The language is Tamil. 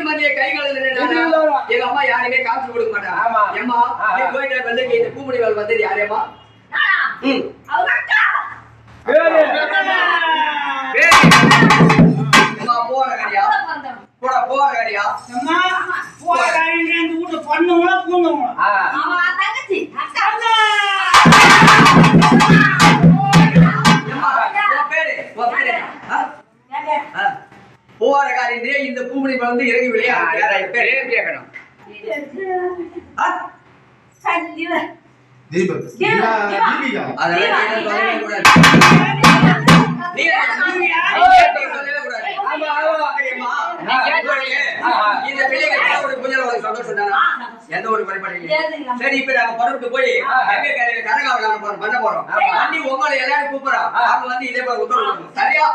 மதிய கை கால எங்க அம்மா யாருமே காசு கொடுக்க மாட்டாங்க ஏமா நீ போயிட்டு வந்து இந்த பூமுடி வேலை வந்தது யாரேமா போற கரியா போற கரியா அம்மா போற கரியா இந்த வீட்டு பண்ணுங்களா பூந்தவங்களா ஆமா தங்கச்சி அக்கா போராகாரின்றே இந்த பூமணி வந்து இறங்கி விளையாடு பேரே கேட்கணும் தீபக் எந்த ஒரு சரி இப்ப நாங்க பருப்புக்கு போய் கனகாவரம் பண்ண போறோம் அண்ணி உங்களை எல்லாரும் கூப்பிடுறோம் அவங்க வந்து இதே போல உத்தரவு சரியா